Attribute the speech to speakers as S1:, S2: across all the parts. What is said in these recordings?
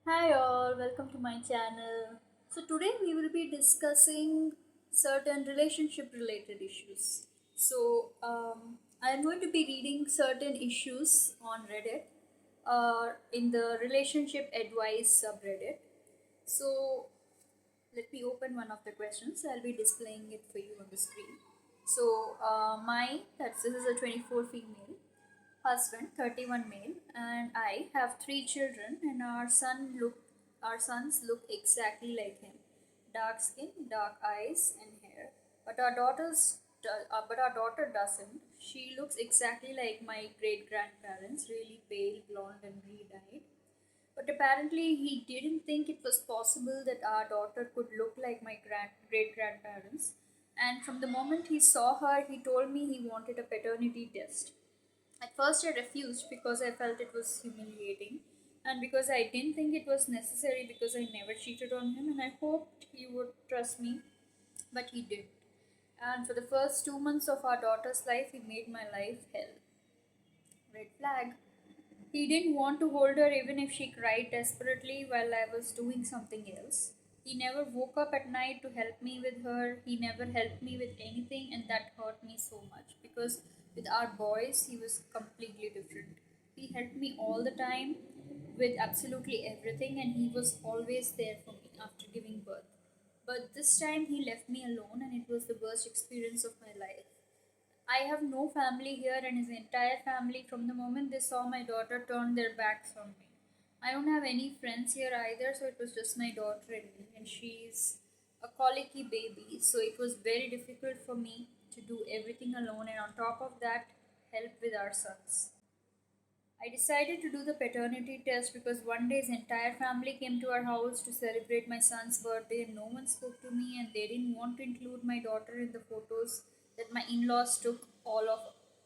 S1: Hi all, welcome to my channel. So today we will be discussing certain relationship related issues. I'm going to be reading certain issues on Reddit in the relationship advice subreddit. So let me open one of the questions. I'll be displaying it for you on the screen. This is a 24 female husband, 31 male, and I have three children, and our sons look exactly like him. Dark skin, dark eyes, and hair. But our daughter doesn't. She looks exactly like my great grandparents, really pale, blonde, and green-eyed. But apparently, he didn't think it was possible that our daughter could look like my great grandparents. And from the moment he saw her, he told me he wanted a paternity test. At first, I refused because I felt it was humiliating and because I didn't think it was necessary because I never cheated on him and I hoped he would trust me, but he did. And for the first 2 months of our daughter's life, he made my life hell. Red flag. He didn't want to hold her even if she cried desperately while I was doing something else. He never woke up at night to help me with her. He never helped me with anything, and that hurt me so much because with our boys, he was completely different. He helped me all the time with absolutely everything, and he was always there for me after giving birth. But this time, he left me alone, and it was the worst experience of my life. I have no family here, and his entire family, from the moment they saw my daughter, turned their backs on me. I don't have any friends here either, so it was just my daughter and me, and she's a colicky baby, so it was very difficult for me to do everything alone, and on top of that, help with our sons. I decided to do the paternity test because one day his entire family came to our house to celebrate my son's birthday and no one spoke to me and they didn't want to include my daughter in the photos that my in-laws took took of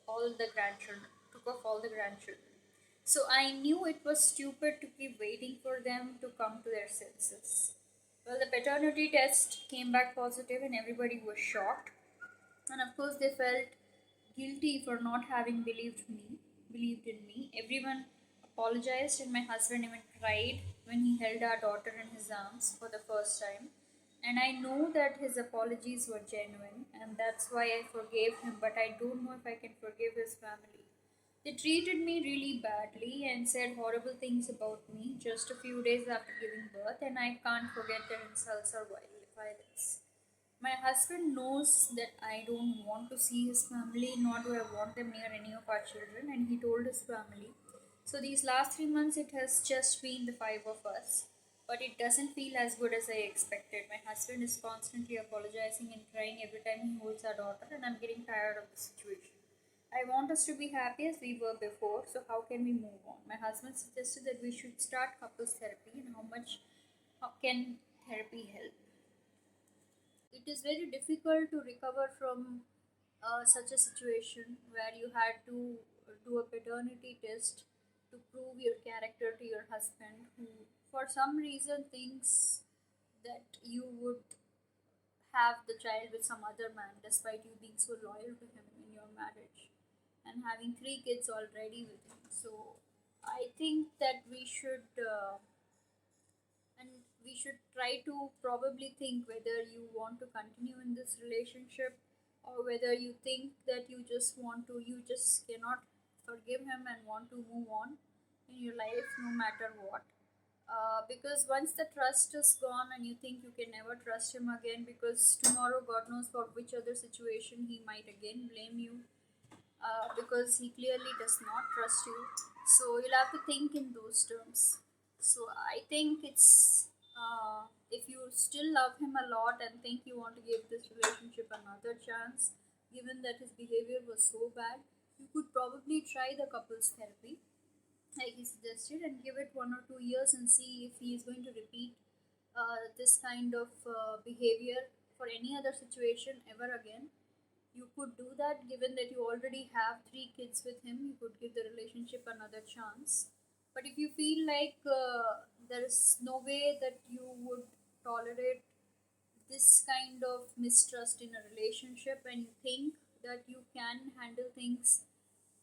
S1: all the grandchildren. So I knew it was stupid to keep waiting for them to come to their senses. Well, the paternity test came back positive and everybody was shocked. And of course, they felt guilty for not having believed in me. Everyone apologized, and my husband even cried when he held our daughter in his arms for the first time. And I know that his apologies were genuine, and that's why I forgave him, but I don't know if I can forgive his family. They treated me really badly and said horrible things about me just a few days after giving birth, and I can't forget their insults or violence. My husband knows that I don't want to see his family, nor do I want them near any of our children, and he told his family. So, these last 3 months, it has just been the five of us, but it doesn't feel as good as I expected. My husband is constantly apologizing and crying every time he holds our daughter, and I'm getting tired of the situation. I want us to be happy as we were before, so how can we move on? My husband suggested that we should start couples therapy, and how can therapy help? It is very difficult to recover from such a situation where you had to do a paternity test to prove your character to your husband, who, for some reason, thinks that you would have the child with some other man despite you being so loyal to him in your marriage and having three kids already with him. So, I think that and we should try to probably think whether you want to continue in this relationship or whether you think that you just cannot forgive him and want to move on in your life no matter what. Because once the trust is gone and you think you can never trust him again, because tomorrow God knows for which other situation he might again blame you, because he clearly does not trust you. So you'll have to think in those terms. So I think if you still love him a lot and think you want to give this relationship another chance, given that his behavior was so bad, you could probably try the couples therapy like he suggested and give it 1 or 2 years and see if he is going to repeat this kind of behavior for any other situation ever again. You could do that given that you already have three kids with him. You could give the relationship another chance. But if you feel like there is no way that you would tolerate this kind of mistrust in a relationship and you think that you can handle things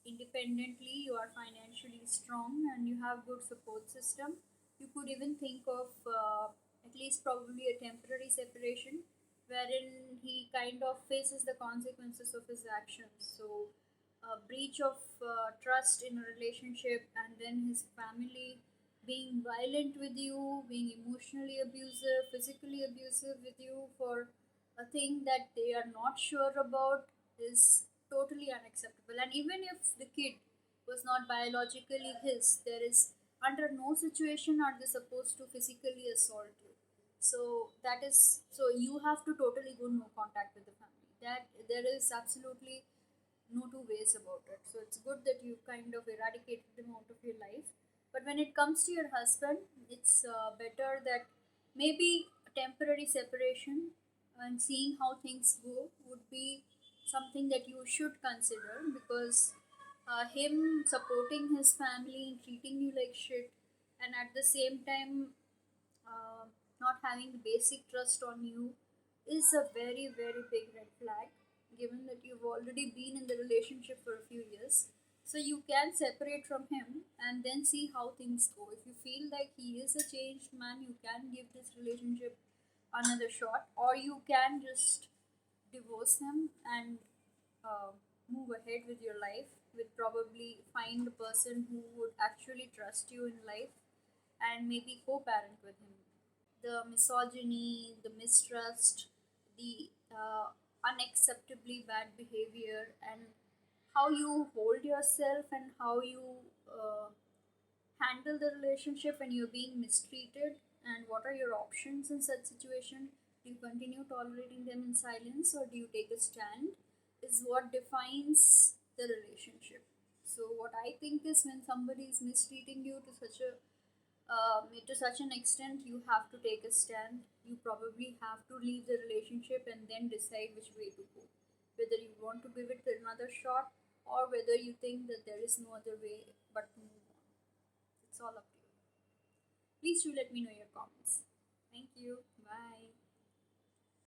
S1: independently, you are financially strong and you have good support system, You could even think of at least probably a temporary separation wherein he kind of faces the consequences of his actions. So, a breach of trust in a relationship, and then his family being violent with you, being emotionally abusive, physically abusive with you for a thing that they are not sure about is totally unacceptable. And even if the kid was not biologically his, there is under no situation are they supposed to physically assault you. So that is, so you have to totally go no contact with the family. That there is absolutely no two ways about it. So it's good that you kind of eradicated them out of your life. But when it comes to your husband, it's better that maybe a temporary separation and seeing how things go would be something that you should consider, because him supporting his family and treating you like shit, and at the same time uh, not having the basic trust on you is a very, very big red flag, given that you've already been in the relationship for a few years. So you can separate from him and then see how things go. If you feel like he is a changed man, you can give this relationship another shot, or you can just divorce him and uh, move ahead with your life, with probably find a person who would actually trust you in life and maybe co-parent with him. The misogyny, the mistrust, the unacceptably bad behavior, and how you hold yourself and how you uh, handle the relationship when you're being mistreated, and what are your options in such situation. Do you continue tolerating them in silence, or do you take a stand, is what defines the relationship. So what I think is, when somebody is mistreating you to such an extent, you have to take a stand. You probably have to leave the relationship and then decide which way to go. Whether you want to give it another shot, or whether you think that there is no other way but to move on. It's all up to you. Please do let me know your comments. Thank you. Bye.